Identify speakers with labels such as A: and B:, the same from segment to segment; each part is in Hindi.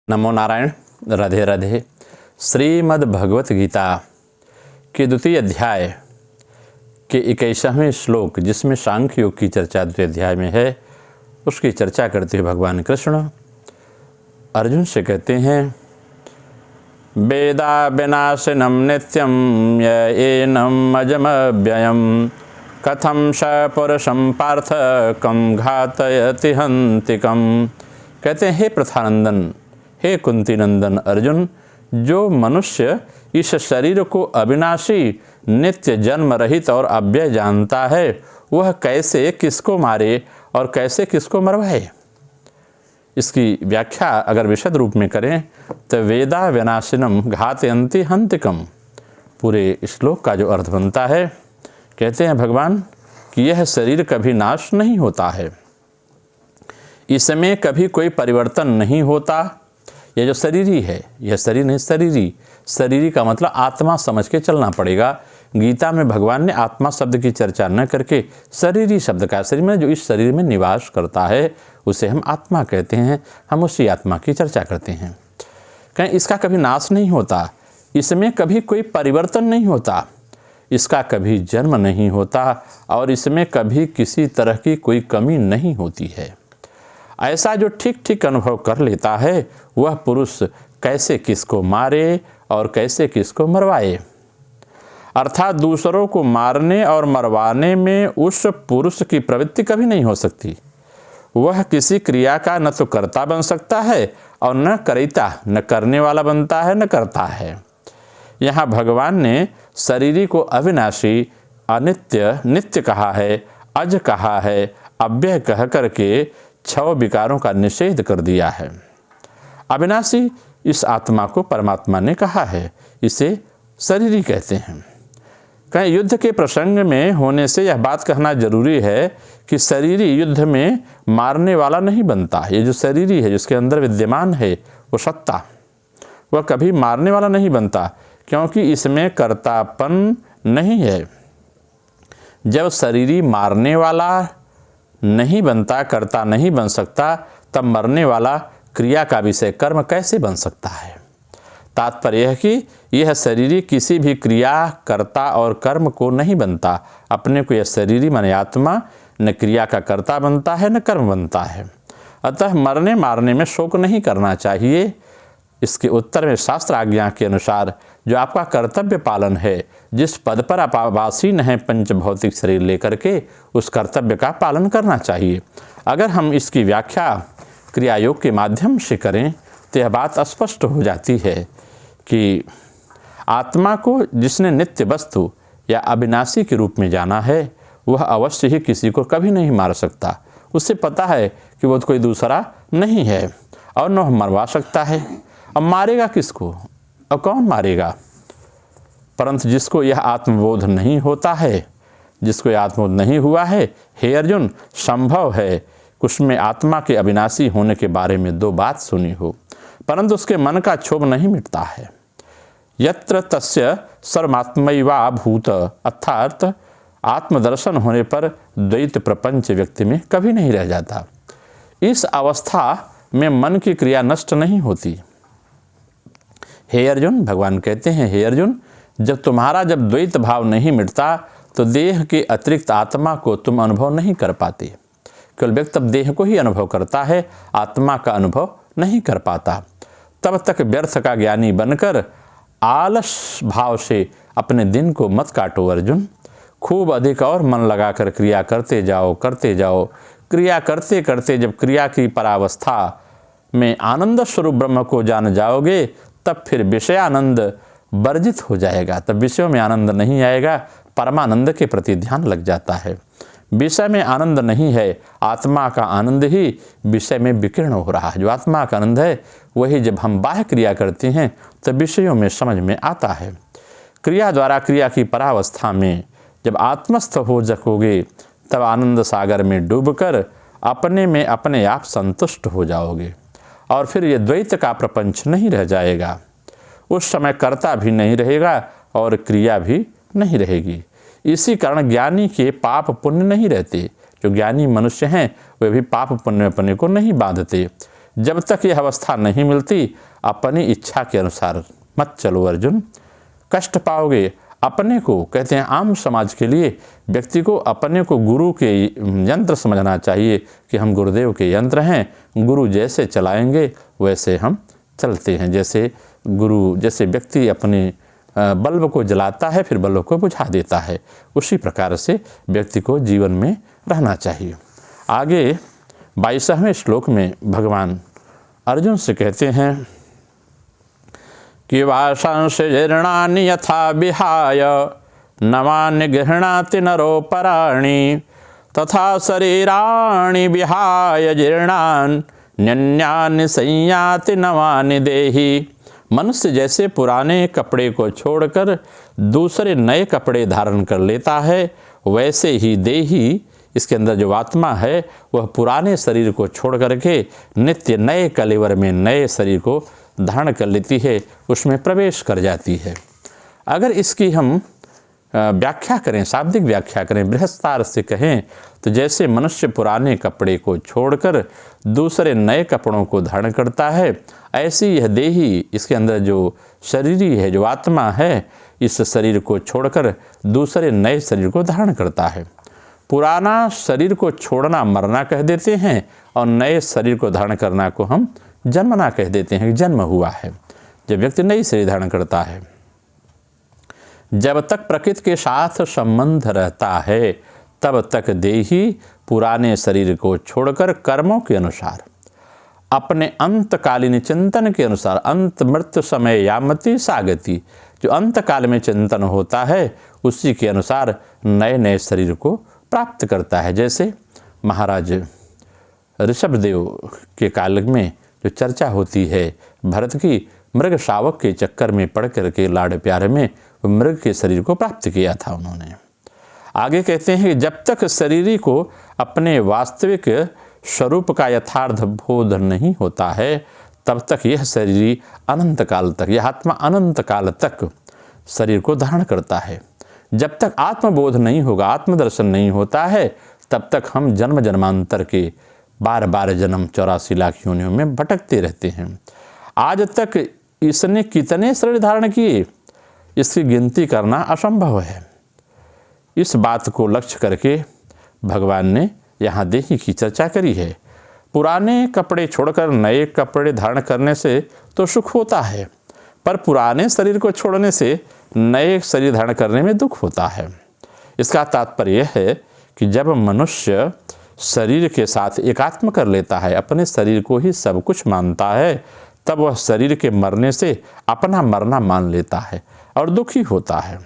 A: नमो नारायण। राधे राधे। श्रीमद् भगवत गीता के द्वितीय अध्याय के 21वें श्लोक, जिसमें सांख्य योग की चर्चा द्वितीय अध्याय में है, उसकी चर्चा करते हुए भगवान कृष्ण अर्जुन से कहते हैं, वेदा विनाशिनम नित्यम येनम अजमव्ययम कथम स पुरुषम पार्थ कम घातयति हन्तिकम। कहते हैं, हे प्रथानंदन, हे कुंती नंदन अर्जुन, जो मनुष्य इस शरीर को अविनाशी, नित्य, जन्म रहित और अव्यय जानता है, वह कैसे किसको मारे और कैसे किसको मरवाए। इसकी व्याख्या अगर विशद रूप में करें तो वेदा विनाशिनम घातयन्ति हन्तिकम, पूरे श्लोक का जो अर्थ बनता है, कहते हैं भगवान कि यह शरीर कभी नाश नहीं होता है, इसमें कभी कोई परिवर्तन नहीं होता। यह जो शरीरी है, यह शरीर नहीं, शरीरी का मतलब आत्मा समझ के चलना पड़ेगा। गीता में भगवान ने आत्मा शब्द की चर्चा न करके शरीरी शब्द का, शरीर में जो इस शरीर में निवास करता है उसे हम आत्मा कहते हैं। हम उसी आत्मा की चर्चा करते हैं। कहें इसका कभी नाश नहीं होता, इसमें कभी कोई परिवर्तन नहीं होता, इसका कभी जन्म नहीं होता और इसमें कभी किसी तरह की कोई कमी नहीं होती है। ऐसा जो ठीक ठीक अनुभव कर लेता है, वह पुरुष कैसे किसको मारे और कैसे किसको मरवाए। अर्थात दूसरों को मारने और मरवाने में उस पुरुष की प्रवृत्ति कभी नहीं हो सकती। वह किसी क्रिया का न तो कर्ता बन सकता है और न करेता, न करने वाला बनता है, न करता है। यहाँ भगवान ने शरीरी को अविनाशी, अनित्य, नित्य कहा है, अज कहा है, अव्यय कह करके 6 विकारों का निषेध कर दिया है। अविनाशी इस आत्मा को परमात्मा ने कहा है, इसे शरीरी कहते हैं। कहीं युद्ध के प्रसंग में होने से यह बात कहना जरूरी है कि शरीरी युद्ध में मारने वाला नहीं बनता। ये जो शरीरी है, जिसके अंदर विद्यमान है वो सत्ता, वह कभी मारने वाला नहीं बनता, क्योंकि इसमें कर्तापन नहीं है। जब शरीरी मारने वाला नहीं बनता, कर्ता नहीं बन सकता, तब मरने वाला क्रिया का विषय कर्म कैसे बन सकता है। तात्पर्य यह कि यह शरीरी किसी भी क्रिया, कर्ता और कर्म को नहीं बनता। अपने को यह शरीरी माने आत्मा न क्रिया का कर्ता बनता है, न कर्म बनता है। अतः मरने मारने में शोक नहीं करना चाहिए। इसके उत्तर में शास्त्र आज्ञा के अनुसार जो आपका कर्तव्य पालन है, जिस पद पर आप आसीन हैं पंच भौतिक शरीर लेकर के, उस कर्तव्य का पालन करना चाहिए। अगर हम इसकी व्याख्या क्रिया योग के माध्यम से करें तो यह बात स्पष्ट हो जाती है कि आत्मा को जिसने नित्य वस्तु या अविनाशी के रूप में जाना है, वह अवश्य ही किसी को कभी नहीं मार सकता। उससे पता है कि वो कोई दूसरा नहीं है और न मरवा सकता है। अब मारेगा किसको और कौन मारेगा। परंतु जिसको यह आत्मबोध नहीं होता है, जिसको यह आत्मबोध नहीं हुआ है, हे अर्जुन, संभव है उसमें आत्मा के अविनाशी होने के बारे में 2 बात सुनी हो, परंतु उसके मन का क्षोभ नहीं मिटता है। यत्र तस्य सर्वात्मैवा भूत, अर्थात आत्मदर्शन होने पर द्वैत प्रपंच व्यक्ति में कभी नहीं रह जाता। इस अवस्था में मन की क्रिया नष्ट नहीं होती। हे अर्जुन, भगवान कहते हैं, हे अर्जुन, जब द्वैत भाव नहीं मिटता तो देह के अतिरिक्त आत्मा को तुम अनुभव नहीं कर पाते। केवल व्यक्ति देह को ही अनुभव करता है, आत्मा का अनुभव नहीं कर पाता। तब तक व्यर्थ का ज्ञानी बनकर आलस भाव से अपने दिन को मत काटो अर्जुन। खूब अधिक और मन लगाकर क्रिया करते जाओ। क्रिया करते करते जब क्रिया की परावस्था में आनंद स्वरूप ब्रह्म को जान जाओगे, तब फिर विषयानंद वर्जित हो जाएगा। तब विषयों में आनंद नहीं आएगा, परमानंद के प्रति ध्यान लग जाता है। विषय में आनंद नहीं है, आत्मा का आनंद ही विषय में विकीर्ण हो रहा है। जो आत्मा का आनंद है वही जब हम बाह्य क्रिया करते हैं तब विषयों में समझ में आता है। क्रिया द्वारा क्रिया की परावस्था में जब आत्मस्थ हो सकोगे, तब आनंद सागर में डूबकर अपने में अपने आप संतुष्ट हो जाओगे और फिर ये द्वैत का प्रपंच नहीं रह जाएगा। उस समय कर्ता भी नहीं रहेगा और क्रिया भी नहीं रहेगी। इसी कारण ज्ञानी के पाप पुण्य नहीं रहते। जो ज्ञानी मनुष्य हैं वे भी पाप पुण्य अपने को नहीं बांधते। जब तक यह अवस्था नहीं मिलती अपनी इच्छा के अनुसार मत चलो अर्जुन, कष्ट पाओगे। अपने को कहते हैं आम समाज के लिए व्यक्ति को अपने को गुरु के यंत्र समझना चाहिए कि हम गुरुदेव के यंत्र हैं, गुरु जैसे चलाएंगे वैसे हम चलते हैं। जैसे व्यक्ति अपने बल्ब को जलाता है फिर बल्ब को बुझा देता है, उसी प्रकार से व्यक्ति को जीवन में रहना चाहिए। आगे 22वें श्लोक में भगवान अर्जुन से कहते हैं कि वाशांश जीर्णानि यथा विहाय नवानि गृह्णाति नरोपराणि तथा शरीराणि विहाय जीर्णान् न्यन्यानि संयाति नवानि देहि। मनुष्य जैसे पुराने कपड़े को छोड़कर दूसरे नए कपड़े धारण कर लेता है, वैसे ही देही, इसके अंदर जो आत्मा है वह पुराने शरीर को छोड़ करके नित्य नए कलेवर में नए शरीर को धारण कर लेती है, उसमें प्रवेश कर जाती है। अगर इसकी हम व्याख्या करें, शाब्दिक व्याख्या करें, बृहस्तार से कहें तो जैसे मनुष्य पुराने कपड़े को छोड़कर दूसरे नए कपड़ों को धारण करता है, ऐसी यह देही, इसके अंदर जो शरीरी है, जो आत्मा है, इस शरीर को छोड़कर दूसरे नए शरीर को धारण करता है। पुराना शरीर को छोड़ना मरना कह देते हैं और नए शरीर को धारण करना को हम जन्मना कह देते हैं। जन्म हुआ है जब व्यक्ति नई शरीर धारण करता है। जब तक प्रकृति के साथ संबंध रहता है तब तक देही पुराने शरीर को छोड़कर कर्मों के अनुसार, अपने अंतकालीन चिंतन के अनुसार, अंत मृत्यु समय यामति सागति, जो अंतकाल में चिंतन होता है उसी के अनुसार नए नए शरीर को प्राप्त करता है। जैसे महाराज ऋषभदेव के काल में जो चर्चा होती है भरत की, मृग शावक के चक्कर में पड़ करके लाड़ प्यार में मृग के शरीर को प्राप्त किया था उन्होंने। आगे कहते हैं कि जब तक शरीरी को अपने वास्तविक स्वरूप का यथार्थ बोध नहीं होता है तब तक यह शरीरी अनंत काल तक, यह आत्मा अनंत काल तक शरीर को धारण करता है। जब तक आत्मबोध नहीं होगा, आत्मदर्शन नहीं होता है, तब तक हम जन्म जन्मांतर के बार बार जन्म 84 लाख योनियों में भटकते रहते हैं। आज तक इसने कितने शरीर धारण किए, इसकी गिनती करना असंभव है। इस बात को लक्ष्य करके भगवान ने यहाँ देही की चर्चा करी है। पुराने कपड़े छोड़कर नए कपड़े धारण करने से तो सुख होता है, पर पुराने शरीर को छोड़ने से नए शरीर धारण करने में दुख होता है। इसका तात्पर्य यह है कि जब मनुष्य शरीर के साथ एकात्म कर लेता है, अपने शरीर को ही सब कुछ मानता है, तब वह शरीर के मरने से अपना मरना मान लेता है और दुखी होता है।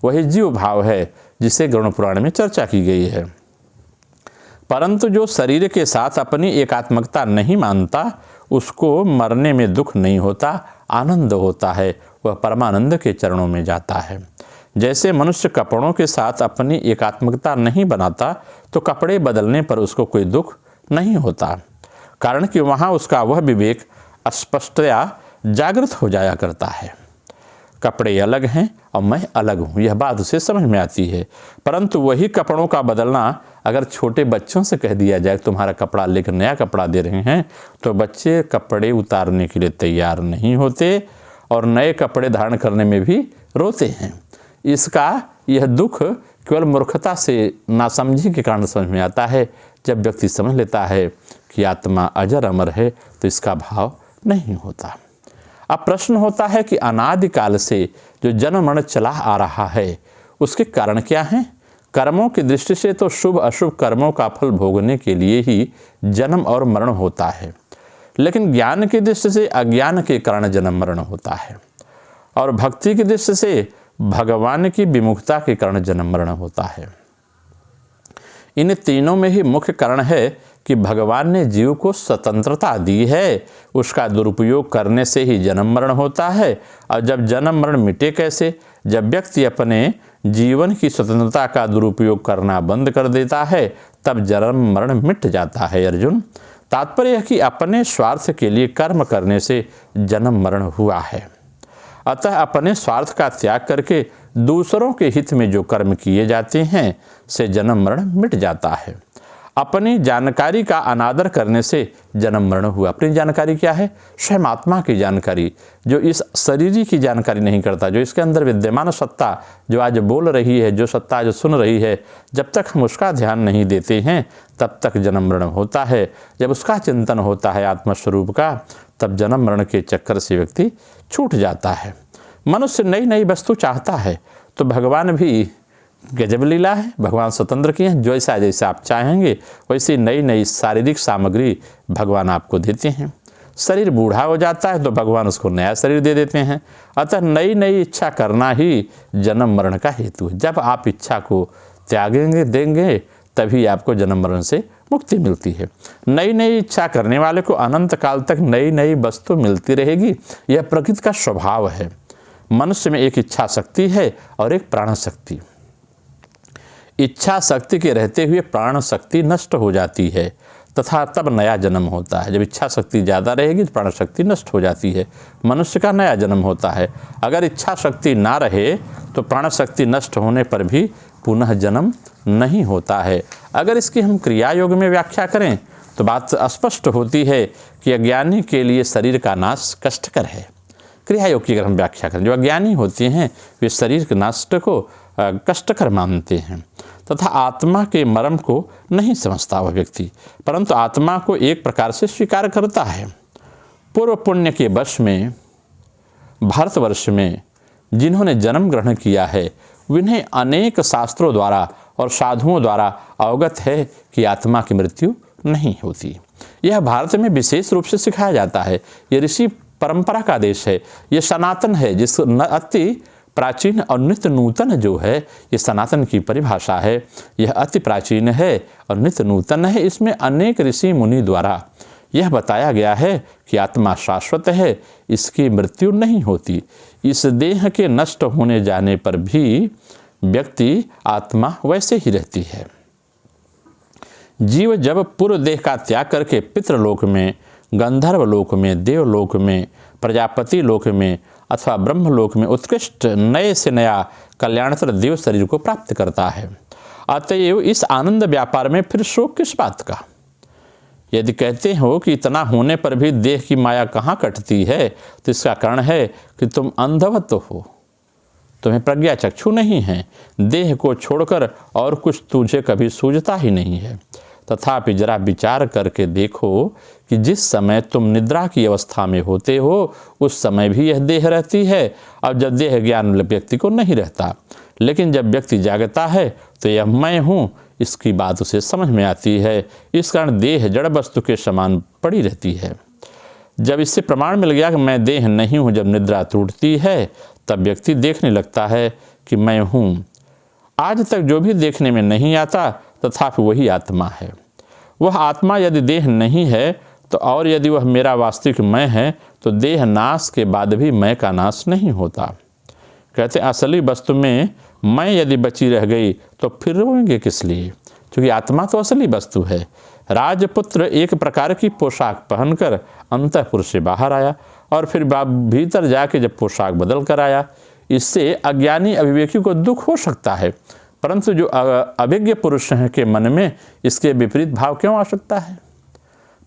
A: वही जीव भाव है जिसे गरुड़ पुराण में चर्चा की गई है। परंतु जो शरीर के साथ अपनी एकात्मकता नहीं मानता, उसको मरने में दुख नहीं होता, आनंद होता है, वह परमानंद के चरणों में जाता है। जैसे मनुष्य कपड़ों के साथ अपनी एकात्मकता नहीं बनाता तो कपड़े बदलने पर उसको कोई दुख नहीं होता, कारण कि वहाँ उसका वह विवेक स्पष्टतया जागृत हो जाया करता है। कपड़े अलग हैं और मैं अलग हूँ, यह बात उसे समझ में आती है। परंतु वही कपड़ों का बदलना अगर छोटे बच्चों से कह दिया जाए तुम्हारा कपड़ा लेकर नया कपड़ा दे रहे हैं, तो बच्चे कपड़े उतारने के लिए तैयार नहीं होते और नए कपड़े धारण करने में भी रोते हैं। इसका यह दुख केवल मूर्खता से, नासमझी के कारण समझ में आता है। जब व्यक्ति समझ लेता है कि आत्मा अजर अमर है तो इसका भाव नहीं होता। अब प्रश्न होता है कि अनादिकाल से जो जन्म मरण चला आ रहा है उसके कारण क्या हैं? कर्मों की दृष्टि से तो शुभ अशुभ कर्मों का फल भोगने के लिए ही जन्म और मरण होता है, लेकिन ज्ञान की दृष्टि से अज्ञान के कारण जन्म मरण होता है और भक्ति की दृष्टि से भगवान की विमुखता के कारण जन्म मरण होता है। इन तीनों में ही मुख्य कारण है कि भगवान ने जीव को स्वतंत्रता दी है, उसका दुरुपयोग करने से ही जन्म मरण होता है। और जब जन्म मरण मिटे कैसे? जब व्यक्ति अपने जीवन की स्वतंत्रता का दुरुपयोग करना बंद कर देता है तब जन्म मरण मिट जाता है। अर्जुन, तात्पर्य है कि अपने स्वार्थ के लिए कर्म करने से जन्म मरण हुआ है। अतः अपने स्वार्थ का त्याग करके दूसरों के हित में जो कर्म किए जाते हैं से जन्म मरण मिट जाता है। अपनी जानकारी का अनादर करने से जन्म मरण हुआ। अपनी जानकारी क्या है? स्वयं आत्मा की जानकारी, जो इस शरीर की जानकारी नहीं करता, जो इसके अंदर विद्यमान सत्ता जो आज बोल रही है, जो सत्ता आज सुन रही है, जब तक हम उसका ध्यान नहीं देते हैं तब तक जन्म मरण होता है। जब उसका चिंतन होता है आत्मस्वरूप का, तब जन्म मरण के चक्कर से व्यक्ति छूट जाता है। मनुष्य नई नई वस्तु चाहता है, तो भगवान भी गजब लीला है, भगवान स्वतंत्र की हैं, जैसा जैसा आप चाहेंगे वैसी नई नई शारीरिक सामग्री भगवान आपको देते हैं। शरीर बूढ़ा हो जाता है तो भगवान उसको नया शरीर दे देते हैं। अतः नई नई इच्छा करना ही जन्म मरण का हेतु है। जब आप इच्छा को त्यागेंगे, देंगे, तभी आपको जन्म मरण से मुक्ति मिलती है। नई नई इच्छा करने वाले को अनंत काल तक नई नई वस्तु मिलती रहेगी। यह प्रकृति का स्वभाव है। मनुष्य में एक इच्छा शक्ति है और एक प्राण शक्ति। इच्छा शक्ति के रहते हुए प्राण शक्ति नष्ट हो जाती है तथा तब नया जन्म होता है। जब इच्छा शक्ति ज़्यादा रहेगी तो प्राण शक्ति नष्ट हो जाती है, मनुष्य का नया जन्म होता है। अगर इच्छा शक्ति ना रहे तो प्राण शक्ति नष्ट होने पर भी पुनः जन्म नहीं होता है। अगर इसकी हम क्रिया योग में व्याख्या करें तो बात स्पष्ट होती है कि अज्ञानी के लिए शरीर का नाश कष्टकर है। क्रिया योग की अगर हम व्याख्या करें, जो अज्ञानी होते हैं वे शरीर के नष्ट को कष्टकर मानते हैं तथा आत्मा के मर्म को नहीं समझता वह व्यक्ति, परंतु आत्मा को एक प्रकार से स्वीकार करता है। पूर्व पुण्य के वश में भारतवर्ष में जिन्होंने जन्म ग्रहण किया है, उन्हें अनेक शास्त्रों द्वारा और साधुओं द्वारा अवगत है कि आत्मा की मृत्यु नहीं होती। यह भारत में विशेष रूप से सिखाया जाता है। यह ऋषि परंपरा का देश है, ये सनातन है, जिस अति प्राचीन और नित्य नूतन जो है, ये सनातन की परिभाषा है। यह अति प्राचीन है और नित्य नूतन है। इसमें अनेक ऋषि मुनि द्वारा यह बताया गया है कि आत्मा शाश्वत है, इसकी मृत्यु नहीं होती। इस देह के नष्ट होने जाने पर भी व्यक्ति आत्मा वैसे ही रहती है। जीव जब पूर्व देह का त्याग करके पितृलोक में, गंधर्व लोक में, देवलोक में, प्रजापति लोक में अथवा ब्रह्मलोक में उत्कृष्ट नए से नया कल्याणतर देव शरीर को प्राप्त करता है। अतएव इस आनंद व्यापार में फिर शोक किस बात का? यदि कहते हो कि इतना होने पर भी देह की माया कहाँ कटती है, तो इसका कारण है कि तुम अंधवत हो, तुम्हें प्रज्ञा चक्षु नहीं है। देह को छोड़कर और कुछ तुझे कभी सूझता ही नहीं है। तथापि जरा विचार करके देखो कि जिस समय तुम निद्रा की अवस्था में होते हो उस समय भी यह देह रहती है, और जब देह ज्ञान व्यक्ति को नहीं रहता। लेकिन जब व्यक्ति जागता है तो यह मैं हूँ, इसकी बात उसे समझ में आती है। इस कारण देह जड़ वस्तु के समान पड़ी रहती है। जब इससे प्रमाण मिल गया कि मैं देह नहीं हूँ, जब निद्रा टूटती है तब व्यक्ति देखने लगता है कि मैं हूँ। आज तक जो भी देखने में नहीं आता तथापि वही आत्मा है। वह आत्मा यदि देह नहीं है तो, और यदि वह मेरा वास्तविक मैं है, तो देह नाश के बाद भी मैं का नाश नहीं होता। कहते असली वस्तु में मैं यदि बची रह गई तो फिर रोएंगे किस लिए? क्योंकि आत्मा तो असली वस्तु है। राजपुत्र एक प्रकार की पोशाक पहनकर अंतःपुर से बाहर आया और फिर भीतर जाके जब पोशाक बदल कर आया। इससे अज्ञानी अविवेकी को दुख हो सकता है, परंतु जो अभिज्ञ पुरुष हैं के मन में इसके विपरीत भाव क्यों आ सकता है?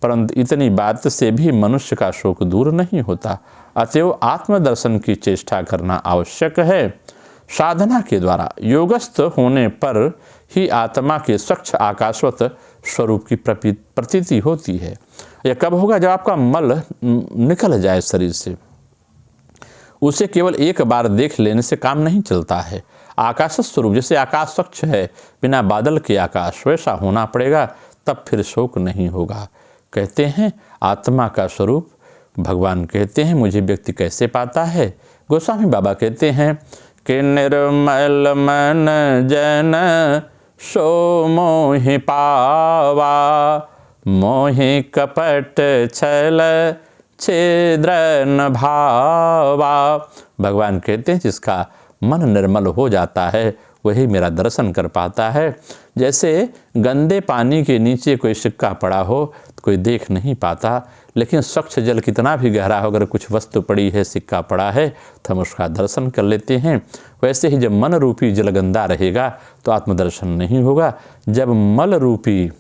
A: परंतु इतनी बात से भी मनुष्य का शोक दूर नहीं होता। अतएव आत्मदर्शन की चेष्टा करना आवश्यक है। साधना के द्वारा योगस्थ होने पर ही आत्मा के स्वच्छ आकाशवत स्वरूप की प्रतीति होती है। यह कब होगा? जब आपका मल निकल जाए शरीर से। उसे केवल एक बार देख लेने से काम नहीं चलता है। आकाश स्वरूप, जैसे आकाश स्वच्छ है बिना बादल के आकाश, वैसा होना पड़ेगा, तब फिर शोक नहीं होगा। कहते हैं आत्मा का स्वरूप भगवान कहते हैं मुझे व्यक्ति कैसे पाता है? गोस्वामी बाबा कहते हैं कि निर्मल मन जन सो मोहि पावा, मोहि कपट छल छिद्र न भावा। भगवान कहते हैं जिसका मन निर्मल हो जाता है वही मेरा दर्शन कर पाता है। जैसे गंदे पानी के नीचे कोई सिक्का पड़ा हो तो कोई देख नहीं पाता, लेकिन स्वच्छ जल कितना भी गहरा हो, अगर कुछ वस्तु पड़ी है, सिक्का पड़ा है, तो हम उसका दर्शन कर लेते हैं। वैसे ही जब मन रूपी जल गंदा रहेगा तो आत्मदर्शन नहीं होगा। जब मल रूपी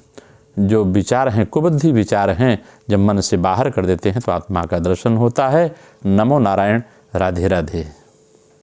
A: जो विचार हैं, कुबुद्धि विचार हैं, जब मन से बाहर कर देते हैं तो आत्मा का दर्शन होता है। नमो नारायण। राधे राधे।